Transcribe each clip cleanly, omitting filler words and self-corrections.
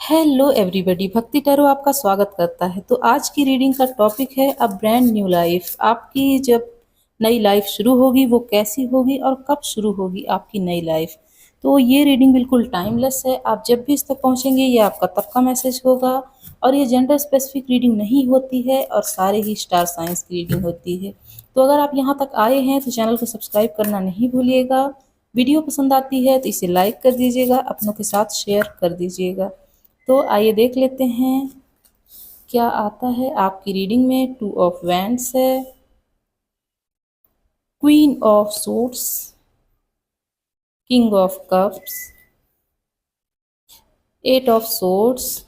Hello everybody, भक्ति tarot आपका स्वागत करता है। तो आज की रीडिंग का टॉपिक है अ ब्रांड न्यू लाइफ। आपकी जब नई लाइफ शुरू होगी वो कैसी होगी और कब शुरू होगी आपकी नई लाइफ। तो ये रीडिंग बिल्कुल टाइमलेस है। आप जब भी इस तक पहुंचेंगे ये आपका तब का मैसेज होगा। और ये जेंडर स्पेसिफिक रीडिंग नहीं होती है और सारे ही स्टार साइंस की रीडिंग होती है। तो अगर आप यहाँ तक आए हैं तो चैनल को सब्सक्राइब करना नहीं भूलिएगा। वीडियो पसंद आती है तो इसे लाइक कर दीजिएगा, अपनों के साथ शेयर कर दीजिएगा। तो आइए देख लेते हैं क्या आता है आपकी रीडिंग में। टू ऑफ वैंड्स है, queen of suits, king of cups, eight of swords.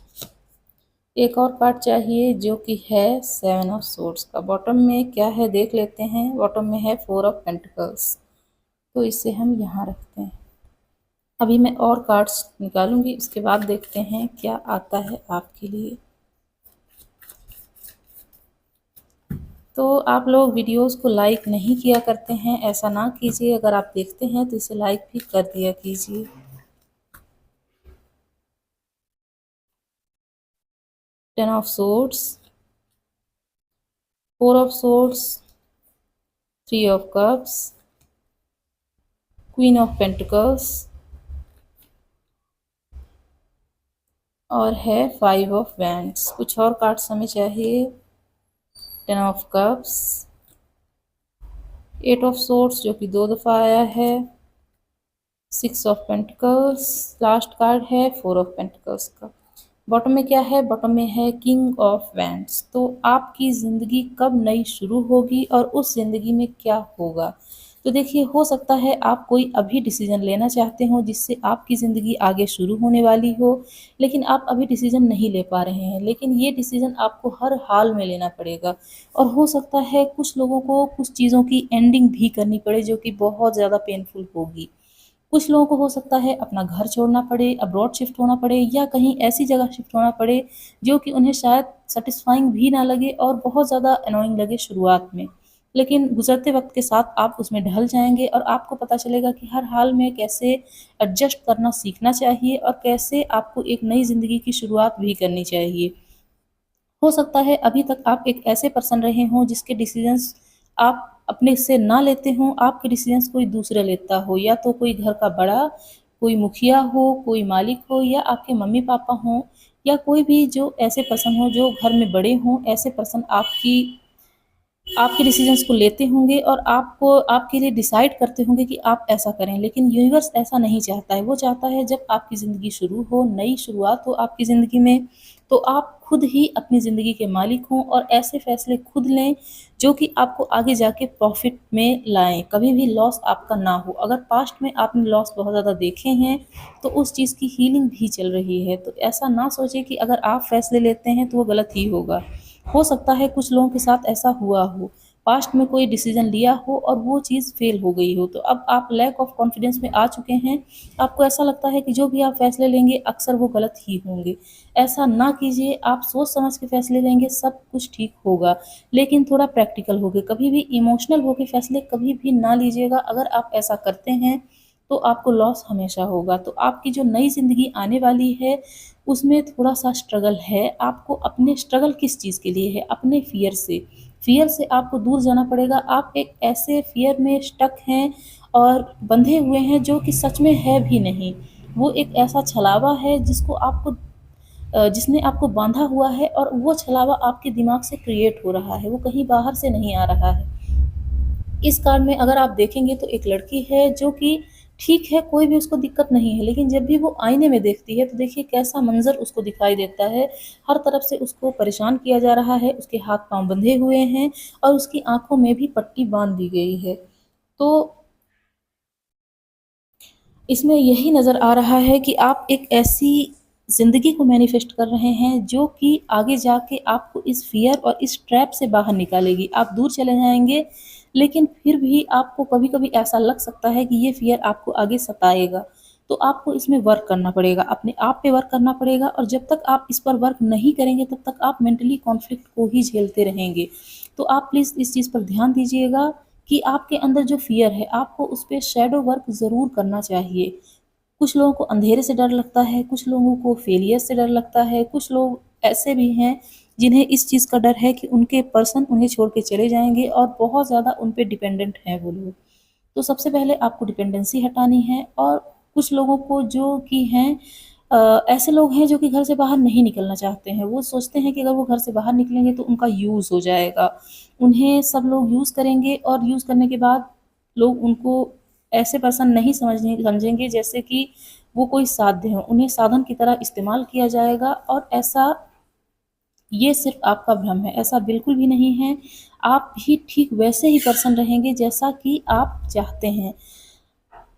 एक और कार्ड चाहिए जो कि है सेवन ऑफ सोर्ड्स का। बॉटम में क्या है देख लेते हैं। बॉटम में है फोर ऑफ पेंटिकल्स। तो इसे हम यहाँ रखते हैं। अभी मैं और कार्ड्स निकालूंगी, उसके बाद देखते हैं क्या आता है आपके लिए। तो आप लोग वीडियोस को लाइक नहीं किया करते हैं, ऐसा ना कीजिए। अगर आप देखते हैं तो इसे लाइक भी कर दिया कीजिए। Ten of swords, four of swords, three of cups, queen of pentacles और है फाइव ऑफ वैंड्स। कुछ और कार्ड्स हमें चाहिए। Ten of cups, eight of swords जो कि दो दफ़ा आया है, six of pentacles, last card है फोर ऑफ पेंटिकल्स का। बॉटम में क्या है? बॉटम में है किंग ऑफ वैंड्स। तो आपकी ज़िंदगी कब नई शुरू होगी और उस ज़िंदगी में क्या होगा। तो देखिए, हो सकता है आप कोई अभी डिसीजन लेना चाहते हो जिससे आपकी ज़िंदगी आगे शुरू होने वाली हो, लेकिन आप अभी डिसीजन नहीं ले पा रहे हैं। लेकिन ये डिसीजन आपको हर हाल में लेना पड़ेगा। और हो सकता है कुछ लोगों को कुछ चीज़ों की एंडिंग भी करनी पड़े जो कि बहुत ज़्यादा पेनफुल होगी। कुछ लोगों को हो सकता है अपना घर छोड़ना पड़े, अब्रॉड शिफ्ट होना पड़े या कहीं ऐसी जगह शिफ्ट होना पड़े जो कि उन्हें शायद सेटिस्फाइंग भी ना लगे और बहुत ज़्यादा अनोइंग लगे शुरुआत में। लेकिन गुजरते वक्त के साथ आप उसमें ढल जाएंगे और आपको पता चलेगा कि हर हाल में कैसे एडजस्ट करना सीखना चाहिए और कैसे आपको एक नई ज़िंदगी की शुरुआत भी करनी चाहिए। हो सकता है अभी तक आप एक ऐसे पर्सन रहे हों जिसके डिसीजंस आप अपने से ना लेते हों, आपके डिसीजंस कोई दूसरा लेता हो, या तो कोई घर का बड़ा, कोई मुखिया हो, कोई मालिक हो या आपके मम्मी पापा हों, या कोई भी जो ऐसे पर्सन हो जो घर में बड़े हों। ऐसे पर्सन आपके डिसीजंस को लेते होंगे और आपको आपके लिए डिसाइड करते होंगे कि आप ऐसा करें। लेकिन यूनिवर्स ऐसा नहीं चाहता है। वो चाहता है जब आपकी ज़िंदगी शुरू हो, नई शुरुआत हो आपकी ज़िंदगी में, तो आप खुद ही अपनी ज़िंदगी के मालिक हों और ऐसे फैसले खुद लें जो कि आपको आगे जाके प्रॉफिट में लाएं, कभी भी लॉस आपका ना हो। अगर पास्ट में आपने लॉस बहुत ज़्यादा देखे हैं तो उस चीज़ की हीलिंग भी चल रही है। तो ऐसा ना सोचें कि अगर आप फैसले लेते हैं तो वो गलत ही होगा। हो सकता है कुछ लोगों के साथ ऐसा हुआ हो, पास्ट में कोई डिसीजन लिया हो और वो चीज़ फेल हो गई हो, तो अब आप लैक ऑफ कॉन्फिडेंस में आ चुके हैं। आपको ऐसा लगता है कि जो भी आप फैसले लेंगे अक्सर वो गलत ही होंगे। ऐसा ना कीजिए, आप सोच समझ के फैसले लेंगे, सब कुछ ठीक होगा। लेकिन थोड़ा प्रैक्टिकल होके, कभी भी इमोशनल होके फैसले कभी भी ना लीजिएगा। अगर आप ऐसा करते हैं तो आपको लॉस हमेशा होगा। तो आपकी जो नई ज़िंदगी आने वाली है उसमें थोड़ा-सा स्ट्रगल है। आपको अपने स्ट्रगल किस चीज़ के लिए है? अपने फ़ियर से। फ़ियर से आपको दूर जाना पड़ेगा। आप एक ऐसे फ़ियर में स्टक हैं और बंधे हुए हैं जो कि सच में है भी नहीं। वो एक ऐसा छलावा है जिसने आपको बाँधा हुआ है और वो छलावा आपके दिमाग से क्रिएट हो रहा है, वो कहीं बाहर से नहीं आ रहा है। इस कार्ड में अगर आप देखेंगे तो एक लड़की है जो कि ठीक है, कोई भी उसको दिक्कत नहीं है, लेकिन जब भी वो आईने में देखती है तो देखिए कैसा मंज़र उसको दिखाई देता है। हर तरफ से उसको परेशान किया जा रहा है, उसके हाथ-पाँव बंधे हुए हैं और उसकी आँखों में भी पट्टी बाँध दी गई है। तो इसमें यही नज़र आ रहा है कि आप एक ऐसी ज़िंदगी को मैनिफेस्ट कर रहे हैं जो कि आगे जाके आपको इस फ़ियर और इस ट्रैप से बाहर निकालेगी। आप दूर चले जाएँगे, लेकिन फिर भी आपको कभी-कभी ऐसा लग सकता है कि ये फ़ियर आपको आगे सताएगा। तो आपको इसमें वर्क करना पड़ेगा, अपने आप पे वर्क करना पड़ेगा और जब तक आप इस पर वर्क नहीं करेंगे तब तक आप मेंटली कॉन्फ्लिक्ट को ही झेलते रहेंगे। तो आप प्लीज़ इस चीज़ पर ध्यान दीजिएगा कि आपके अंदर जो फ़ियर है, आपको उस पे शैडो वर्क ज़रूर करना चाहिए। कुछ लोगों को अंधेरे से डर लगता है, कुछ लोगों को फेलियर से डर लगता है, कुछ लोग ऐसे भी हैं जिन्हें इस चीज़ का डर है कि उनके पर्सन उन्हें छोड़ के चले जाएँगे और बहुत ज़्यादा उन पे डिपेंडेंट हैं वो लोग। तो सबसे पहले आपको डिपेंडेंसी हटानी है। और कुछ लोगों को जो कि हैं ऐसे लोग हैं जो कि घर से बाहर नहीं निकलना चाहते हैं। वो सोचते हैं कि अगर वो घर से बाहर निकलेंगे तो उनका यूज़ हो जाएगा। उन्हें सब लोग यूज़ करेंगे और यूज़ करने के बाद लोग उनको ऐसे पर्सन नहीं समझेंगे जैसे कि वो कोई साध्य हो। उन्हें साधन की तरह इस्तेमाल किया जाएगा और ऐसा ये सिर्फ़ आपका भ्रम है, ऐसा बिल्कुल भी नहीं है। आप भी ठीक वैसे ही पर्सन रहेंगे जैसा कि आप चाहते हैं।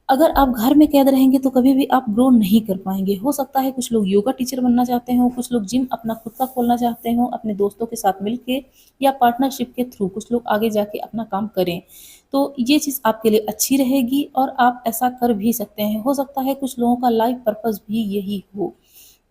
अगर आप घर में कैद रहेंगे तो कभी भी आप ग्रो नहीं कर पाएँगे। हो सकता है कुछ लोग योगा टीचर बनना चाहते हों, कुछ लोग जिम अपना खुद का खोलना चाहते हों, अपने दोस्तों के साथ मिलके या पार्टनरशिप के थ्रू कुछ लोग आगे जाके अपना काम करें। तो ये चीज़ आपके लिए अच्छी रहेगी और आप ऐसा कर भी सकते हैं। हो सकता है कुछ लोगों का लाइफ़ पर्पज़ भी यही हो।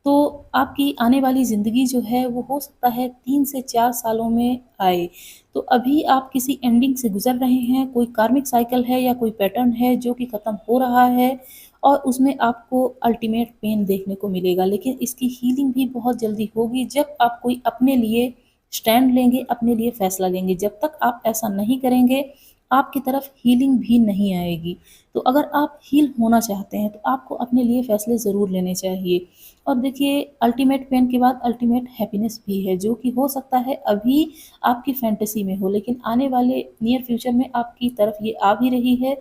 तो आपकी आने वाली ज़िंदगी जो है वो हो सकता है 3 से 4 सालों में आए। तो अभी आप किसी एंडिंग से गुज़र रहे हैं, कोई कार्मिक साइकिल है या कोई पैटर्न है जो कि ख़त्म हो रहा है और उसमें आपको अल्टीमेट पेन देखने को मिलेगा। लेकिन इसकी हीलिंग भी बहुत जल्दी होगी जब आप कोई अपने लिए स्टैंड लेंगे, अपने लिए फ़ैसला लेंगे। जब तक आप ऐसा नहीं करेंगे, आपकी तरफ हीलिंग भी नहीं आएगी। तो अगर आप हील होना चाहते हैं, तो आपको अपने लिए फ़ैसले ज़रूर लेने चाहिए। और देखिए अल्टीमेट पेन के बाद अल्टीमेट हैप्पीनेस भी है जो कि हो सकता है अभी आपकी फैंटेसी में हो लेकिन आने वाले नियर फ्यूचर में आपकी तरफ ये आ भी रही है।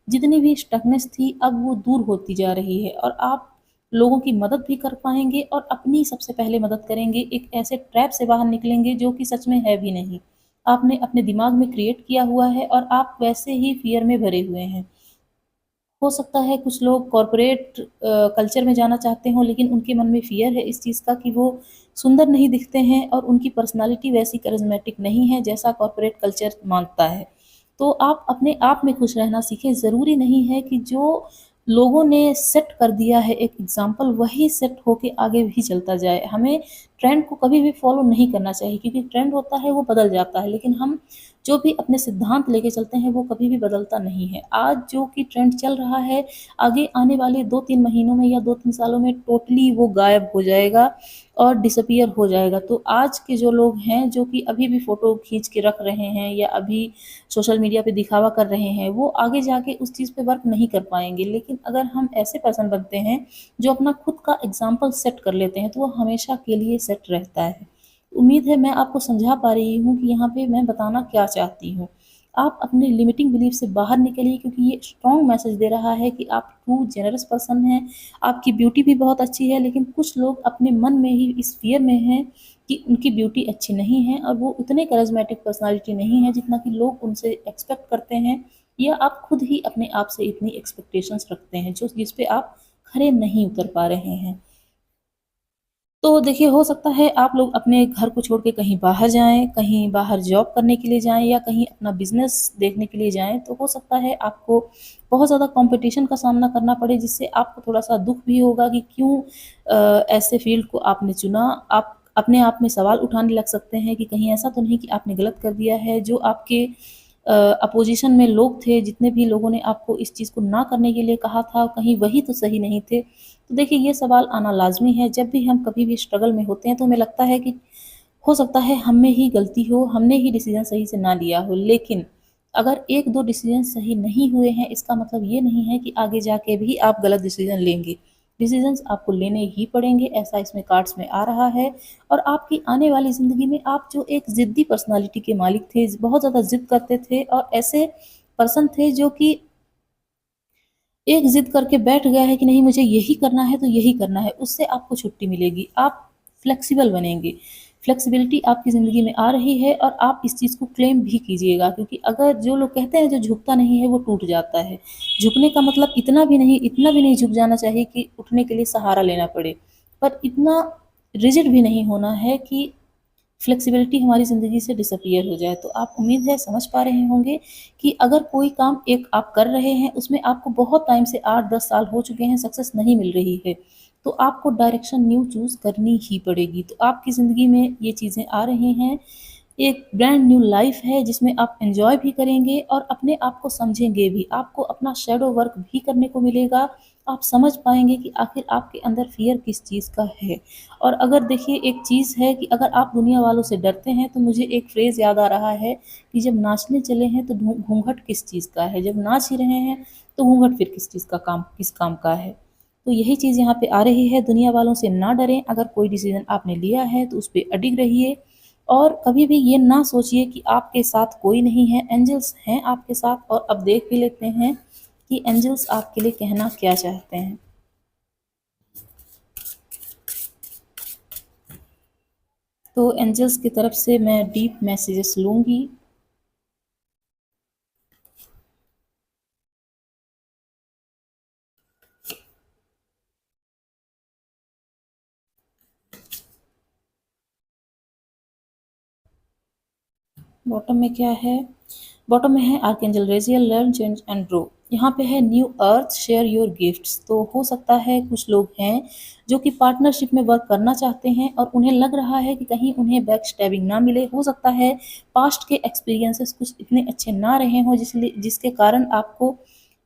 जितनी भी स्टकनेस थी अब वो दूर होती जा रही है और आप लोगों की मदद भी कर पाएँगे और अपनी सबसे पहले मदद करेंगे। एक ऐसे ट्रैप से बाहर निकलेंगे जो कि सच में है भी नहीं। आपने अपने दिमाग में क्रिएट किया हुआ है और आप वैसे ही फ़ियर में भरे हुए हैं। हो सकता है कुछ लोग कॉर्पोरेट कल्चर में जाना चाहते हों लेकिन उनके मन में फ़ियर है इस चीज़ का कि वो सुंदर नहीं दिखते हैं और उनकी पर्सनैलिटी वैसी करिस्मेटिक नहीं है जैसा कॉर्पोरेट कल्चर माँगता है। तो आप अपने आप में खुश रहना सीखें, ज़रूरी नहीं है कि जो लोगों ने सेट कर दिया है एक एग्ज़ाम्पल वही सेट होके आगे भी चलता जाए। हमें ट्रेंड को कभी भी फ़ॉलो नहीं करना चाहिए क्योंकि ट्रेंड होता है वो बदल जाता है लेकिन हम जो भी अपने सिद्धांत लेके चलते हैं वो कभी भी बदलता नहीं है। आज जो कि ट्रेंड चल रहा है, आगे आने वाले 2-3 महीनों में या 2-3 सालों में टोटली वो गायब हो जाएगा और डिसअपीयर हो जाएगा। तो आज के जो लोग हैं जो कि अभी भी फ़ोटो खींच के रख रहे हैं या अभी सोशल मीडिया पे दिखावा कर रहे हैं, वो आगे जाके उस चीज़ पे वर्क नहीं कर पाएँगे। लेकिन अगर हम ऐसे पर्सन बनते हैं जो अपना खुद का एग्ज़ाम्पल सेट कर लेते हैं, तो वो हमेशा के लिए सेट रहता है। उम्मीद है मैं आपको समझा पा रही हूँ कि यहाँ पे मैं बताना क्या चाहती हूँ। आप अपने लिमिटिंग बिलीफ से बाहर निकलिए क्योंकि ये स्ट्रॉन्ग मैसेज दे रहा है कि आप ट्रू जेनरस पर्सन हैं, आपकी ब्यूटी भी बहुत अच्छी है लेकिन कुछ लोग अपने मन में ही इस फ़ियर में हैं कि उनकी ब्यूटी अच्छी नहीं है और वो उतने करिस्मेटिक पर्सनैलिटी नहीं है जितना कि लोग उनसे एक्सपेक्ट करते हैं या आप खुद ही अपने आप से इतनी एक्सपेक्टेशंस रखते हैं जो जिस पे आप खरे नहीं उतर पा रहे हैं। तो देखिए हो सकता है आप लोग अपने घर को छोड़ के कहीं बाहर जाएँ, कहीं बाहर जॉब करने के लिए जाएँ या कहीं अपना बिज़नेस देखने के लिए जाएँ, तो हो सकता है आपको बहुत ज़्यादा कॉम्पिटिशन का सामना करना पड़े जिससे आपको थोड़ा-सा दुःख भी होगा कि क्यों ऐसे फ़ील्ड को आपने चुना। आप अपने आप में सवाल उठाने लग सकते हैं कि कहीं ऐसा तो नहीं कि आपने गलत कर दिया है, जो आपके अपोज़िशन में लोग थे, जितने भी लोगों ने आपको इस चीज़ को ना करने के लिए कहा था, कहीं वही तो सही नहीं थे। तो देखिए ये सवाल आना लाज़मी है, जब भी हम कभी भी स्ट्रगल में होते हैं तो हमें लगता है कि हो सकता है हम में ही गलती हो, हमने ही डिसीज़न सही से ना लिया हो। लेकिन अगर 1-2 डिसीज़न सही नहीं हुए हैं, इसका मतलब ये नहीं है कि आगे जाके भी आप गलत डिसीज़न लेंगे। डिसीज़न्स आपको लेने ही पड़ेंगे, ऐसा इसमें कार्ड्स में आ रहा है और आपकी आने वाली ज़िंदगी में आप जो एक ज़िद्दी पर्सनैलिटी के मालिक थे, बहुत ज़्यादा ज़िद करते थे और ऐसे पर्सन थे जो कि एक ज़िद करके बैठ गया है कि नहीं मुझे यही करना है तो यही करना है, उससे आपको छुट्टी मिलेगी। आप फ्लेक्सिबल बनेंगे। फ्लेक्सिबिलिटी आपकी ज़िंदगी में आ रही है और आप इस चीज़ को क्लेम भी कीजिएगा क्योंकि अगर जो लोग कहते हैं जो झुकता नहीं है वो टूट जाता है। झुकने का मतलब इतना भी नहीं झुक जाना चाहिए कि उठने के लिए सहारा लेना पड़े। पर इतना रिजिड भी नहीं होना है कि फ्लेक्सिबिलिटी हमारी ज़िंदगी से डिसअपीयर हो जाए। तो आप उम्मीद है समझ पा रहे होंगे कि अगर कोई काम एक आप कर रहे हैं, उसमें आपको बहुत टाइम से 8-10 साल हो चुके हैं, सक्सेस नहीं मिल रही है, तो आपको डायरेक्शन न्यू चूज़ करनी ही पड़ेगी। तो आपकी ज़िंदगी में ये चीज़ें आ रही हैं, एक ब्रांड न्यू लाइफ है जिसमें आप एंजॉय भी करेंगे और अपने आप को समझेंगे भी। आपको अपना शैडो वर्क भी करने को मिलेगा। आप समझ पाएंगे कि आखिर आपके अंदर फियर किस चीज़ का है। और अगर देखिए एक चीज़ है कि अगर आप दुनिया वालों से डरते हैं तो मुझे एक फ्रेज़ याद आ रहा है कि जब नाचने चले हैं तो घूंघट किस चीज़ का है, जब नाच ही रहे हैं तो घूंघट फिर किस चीज़ का काम, किस काम का है। तो यही चीज़ यहाँ पे आ रही है, दुनिया वालों से ना डरें। अगर कोई डिसीजन आपने लिया है तो उस पर अडिग रहिए और कभी भी ये ना सोचिए कि आपके साथ कोई नहीं है। एंजल्स हैं आपके साथ। और अब देख भी लेते हैं कि एंजल्स आपके लिए कहना क्या चाहते हैं। तो एंजल्स की तरफ से मैं डीप मैसेजेस लूँगी। बॉटम में क्या है? बॉटम में है Archangel Raziel, learn change and grow. यहाँ पे है new earth, share your gifts. तो हो सकता है कुछ लोग हैं जो कि पार्टनरशिप में वर्क करना चाहते हैं और उन्हें लग रहा है कि कहीं उन्हें बैक स्टैबिंग ना मिले। हो सकता है पास्ट के एक्सपीरियंसेस कुछ इतने अच्छे ना रहे हों जिसके कारण आपको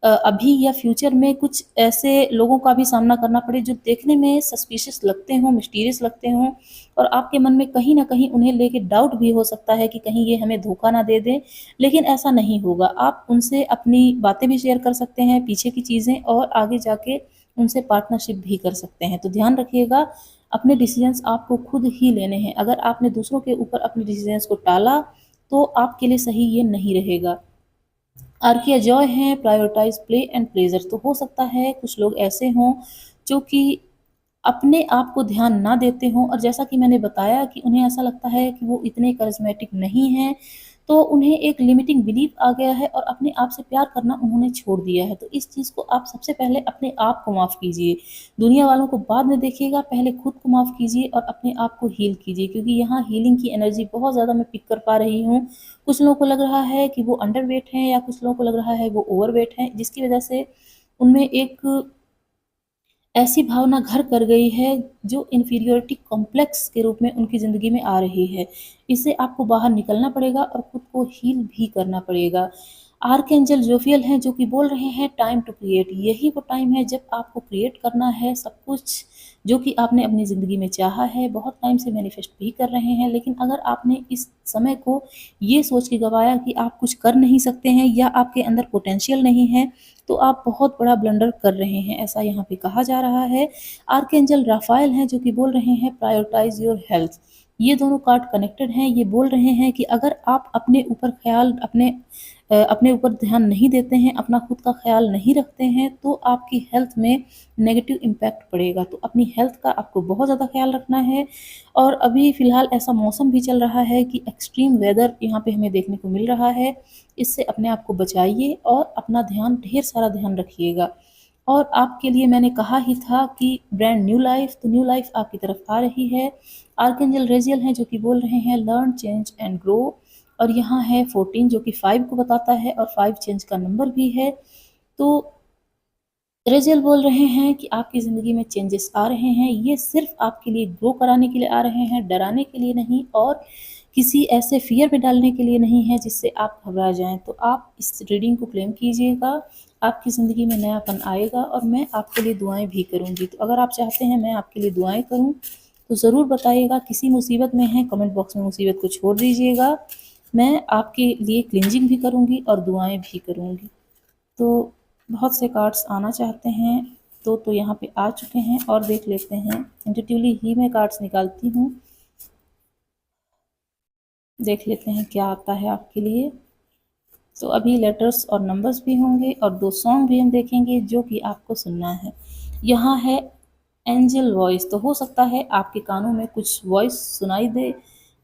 अभी या फ्यूचर में कुछ ऐसे लोगों का भी सामना करना पड़े जो देखने में सस्पिशियस लगते हों, मिस्टीरियस लगते हों और आपके मन में कहीं न कहीं उन्हें लेके डाउट भी हो सकता है कि कहीं ये हमें धोखा ना दे दें। लेकिन ऐसा नहीं होगा। आप उनसे अपनी बातें भी शेयर कर सकते हैं, पीछे की चीज़ें, और आगे जाके उनसे पार्टनरशिप भी कर सकते हैं। तो ध्यान रखिएगा, अपने डिसीजंस आपको खुद ही लेने हैं। अगर आपने दूसरों के ऊपर अपने डिसीजंस को टाला, तो आपके लिए सही ये नहीं रहेगा। आर्किया जॉय हैं, प्रायोरिटाइज प्ले एंड प्लेजर। तो हो सकता है कुछ लोग ऐसे हों जो कि अपने आप को ध्यान ना देते हों और जैसा कि मैंने बताया कि उन्हें ऐसा लगता है कि वो इतने करिश्मेटिक नहीं हैं, तो उन्हें एक लिमिटिंग बिलीफ आ गया है और अपने आप से प्यार करना उन्होंने छोड़ दिया है। तो इस चीज़ को आप सबसे पहले अपने आप को माफ़ कीजिए। दुनिया वालों को बाद में देखिएगा, पहले खुद को माफ़ कीजिए और अपने आप को हील कीजिए, क्योंकि यहाँ हीलिंग की एनर्जी बहुत ज़्यादा मैं पिक कर पा रही हूँ। कुछ लोगों को लग रहा है कि वो अंडरवेट हैं या कुछ लोगों को लग रहा है वो ओवरवेट हैं, जिसकी वजह से उनमें एक ऐसी भावना घर कर गई है जो इन्फीरियरिटी कॉम्प्लेक्स के रूप में उनकी ज़िंदगी में आ रही है। इससे आपको बाहर निकलना पड़ेगा और खुद को हील भी करना पड़ेगा। आर्कएंजल जोफियल हैं जो कि बोल रहे हैं टाइम टू क्रिएट। यही वो टाइम है जब आपको क्रिएट करना है सब कुछ जो कि आपने अपनी ज़िंदगी में चाहा है, बहुत टाइम से मैनिफेस्ट भी कर रहे हैं। लेकिन अगर आपने इस समय को ये सोच के गँवाया कि आप कुछ कर नहीं सकते हैं या आपके अंदर पोटेंशियल नहीं है, तो आप बहुत बड़ा ब्लंडर कर रहे हैं, ऐसा यहाँ पे कहा जा रहा है। आर्कएंजल राफाएल हैं जो कि बोल रहे हैं प्रायोरिटाइज योर हेल्थ। ये दोनों कार्ड कनेक्टेड हैं। ये बोल रहे हैं कि अगर आप अपने ऊपर अपने ऊपर ध्यान नहीं देते हैं, अपना खुद का ख्याल नहीं रखते हैं, तो आपकी हेल्थ में नेगेटिव इम्पैक्ट पड़ेगा। तो अपनी हेल्थ का आपको बहुत ज़्यादा ख्याल रखना है। और अभी फ़िलहाल ऐसा मौसम भी चल रहा है कि एक्सट्रीम वेदर यहाँ पे हमें देखने को मिल रहा है। इससे अपने आप को बचाइए और अपना ध्यान, ढेर सारा ध्यान रखिएगा। और आपके लिए मैंने कहा ही था कि ब्रांड न्यू लाइफ, तो न्यू लाइफ आपकी तरफ आ रही है। आर्कएंजल रेजियल हैं जो कि बोल रहे हैं लर्न चेंज एंड ग्रो। और यहाँ है 14 जो कि 5 को बताता है और 5 चेंज का नंबर भी है। तो रेजियल बोल रहे हैं कि आपकी ज़िंदगी में चेंजेस आ रहे हैं, ये सिर्फ आपके लिए ग्रो कराने के लिए आ रहे हैं, डराने के लिए नहीं और किसी ऐसे फ़ियर में डालने के लिए नहीं है जिससे आप घबरा जाएँ। तो आप इस रीडिंग को क्लेम कीजिएगा, आपकी ज़िंदगी में नयापन आएगा और मैं आपके लिए दुआएँ भी करूँगी। तो अगर आप चाहते हैं मैं आपके लिए दुआएँ करूँ, तो ज़रूर बताइएगा। किसी मुसीबत में हैं, कमेंट बॉक्स में मुसीबत को छोड़ दीजिएगा। मैं आपके लिए क्लींजिंग भी करूँगी और दुआएँ भी करूँगी। तो बहुत से कार्ड्स आना चाहते हैं, तो यहाँ पे आ चुके हैं और देख लेते हैं। इंट्यूटिवली ही मैं कार्ड्स निकालती हूँ, देख लेते हैं क्या आता है आपके लिए। तो अभी लेटर्स और नंबर्स भी होंगे और 2 सॉन्ग भी हम देखेंगे जो कि आपको सुनना है। यहाँ है एंजल वॉइस। तो हो सकता है आपके कानों में कुछ वॉइस सुनाई दे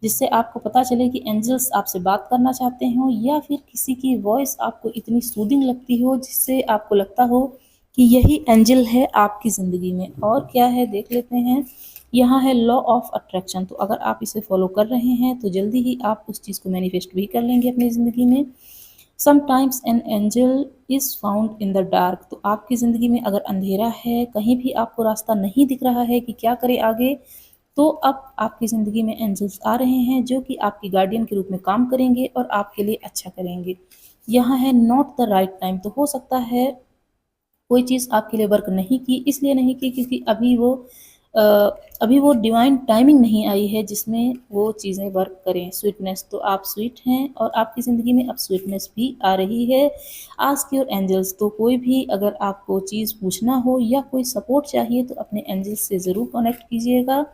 जिससे आपको पता चले कि एंजल्स आपसे बात करना चाहते हों, या फिर किसी की वॉइस आपको इतनी सूदिंग लगती हो जिससे आपको लगता हो कि यही एंजल है आपकी ज़िंदगी में। और क्या है देख लेते हैं। यहाँ है लॉ ऑफ अट्रैक्शन। तो अगर आप इसे फॉलो कर रहे हैं तो जल्दी ही आप उस चीज़ को मैनिफेस्ट भी कर लेंगे अपनी ज़िंदगी में। Sometimes an angel is found in the dark. तो आपकी ज़िंदगी में अगर अंधेरा है, कहीं भी आपको रास्ता नहीं दिख रहा है कि क्या करें आगे, तो अब आपकी ज़िंदगी में एंजल्स आ रहे हैं जो कि आपके गार्डियन के रूप में काम करेंगे और आपके लिए अच्छा करेंगे। यहाँ है नॉट द राइट टाइम, तो हो सकता है कोई चीज़ आपके लिए वर्क नहीं की, इसलिए नहीं की क्योंकि अ, अभी वो डिवाइन टाइमिंग नहीं आई है जिसमें वो चीज़ें वर्क करें। स्वीटनेस, तो आप स्वीट हैं और आपकी ज़िंदगी में अब स्वीटनेस भी आ रही है। आस्क योर एंजल्स, तो कोई भी अगर आपको चीज़ पूछना हो या कोई सपोर्ट चाहिए तो अपने एंजल्स से ज़रूर कनेक्ट कीजिएगा।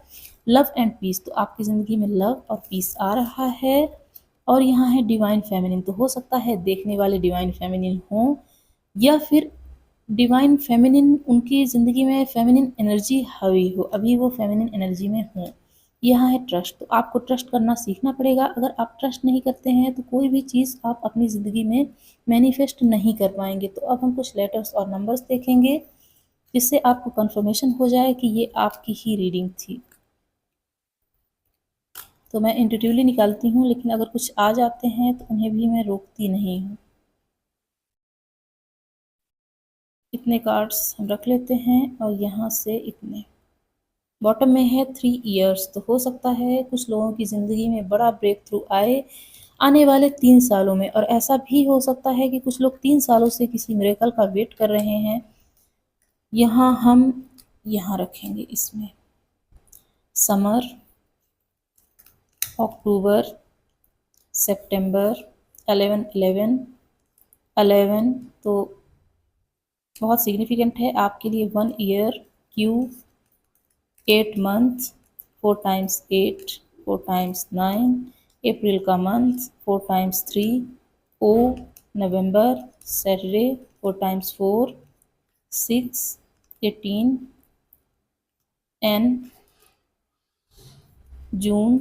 लव एंड पीस, तो आपकी ज़िंदगी में लव और पीस आ रहा है। और यहाँ है डिवाइन फेमिनिन, तो हो सकता है देखने वाले डिवाइन फेमिनिन हों या फिर डिवाइन फेमिनिन उनकी ज़िंदगी में फेमिनिन एनर्जी हावी हो, अभी वो फेमिनिन एनर्जी में हो। यहाँ है ट्रस्ट, तो आपको ट्रस्ट करना सीखना पड़ेगा। अगर आप ट्रस्ट नहीं करते हैं तो कोई भी चीज़ आप अपनी ज़िंदगी में मैनिफेस्ट नहीं कर पाएंगे। तो अब हम कुछ लेटर्स और नंबर्स देखेंगे जिससे आपको कंफर्मेशन हो जाए कि ये आपकी ही रीडिंग थी। तो मैं इंट्यूटिवली निकालती हूँ, लेकिन अगर कुछ आ जाते हैं तो उन्हें भी मैं रोकती नहीं हूँ। इतने कार्ड्स हम रख लेते हैं और यहाँ से इतने। बॉटम में है 3 इयर्स, तो हो सकता है कुछ लोगों की ज़िंदगी में बड़ा ब्रेक थ्रू आए आने वाले 3 सालों में, और ऐसा भी हो सकता है कि कुछ लोग 3 सालों से किसी मिरेकल का वेट कर रहे हैं। यहाँ हम यहाँ रखेंगे इसमें समर, अक्टूबर, सितंबर, 11 11 तो बहुत सिग्निफिकेंट है आपके लिए। 1 year, Q 8 months, 4 times 8, 4 times 9, अप्रैल का मंथ 4 टाइम्स 3, ओ नवंबर, सैटरडे 4 टाइम्स 4, 6, 18, एन जून,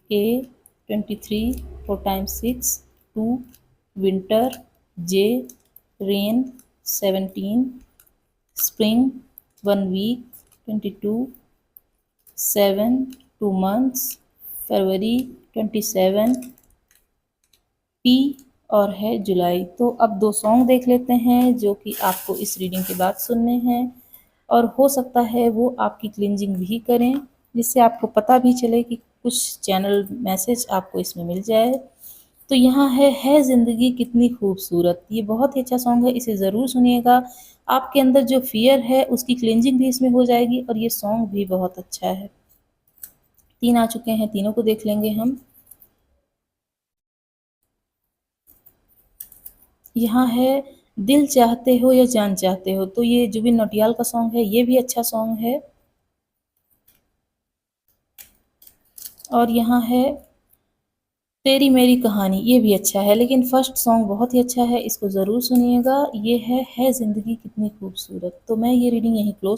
ए 23, 4 टाइम्स 6, 2, विंटर, जे रेन 17, स्प्रिंग 1 वीक 22, 7 2 मंथ्स, फरवरी 27, पी और है जुलाई। तो अब 2 सॉन्ग देख लेते हैं जो कि आपको इस रीडिंग के बाद सुनने हैं, और हो सकता है वो आपकी क्लिनजिंग भी करें जिससे आपको पता भी चले कि कुछ चैनल मैसेज आपको इसमें मिल जाए। तो यहाँ है ज़िंदगी कितनी खूबसूरत, ये बहुत ही अच्छा सॉन्ग है, इसे ज़रूर सुनिएगा। आपके अंदर जो फ़ियर है उसकी क्लिनजिंग भी इसमें हो जाएगी और ये सॉन्ग भी बहुत अच्छा है। 3 आ चुके हैं, तीनों को देख लेंगे हम। यहाँ है दिल चाहते हो या जान चाहते हो, तो ये जुबिन नौटियाल का सॉन्ग है, ये भी अच्छा सॉन्ग है। और यहाँ है तेरी मेरी कहानी, ये भी अच्छा है, लेकिन फर्स्ट सॉन्ग बहुत ही अच्छा है, इसको ज़रूर सुनिएगा। ये है ज़िंदगी कितनी खूबसूरत। तो मैं ये रीडिंग यहीं क्लोज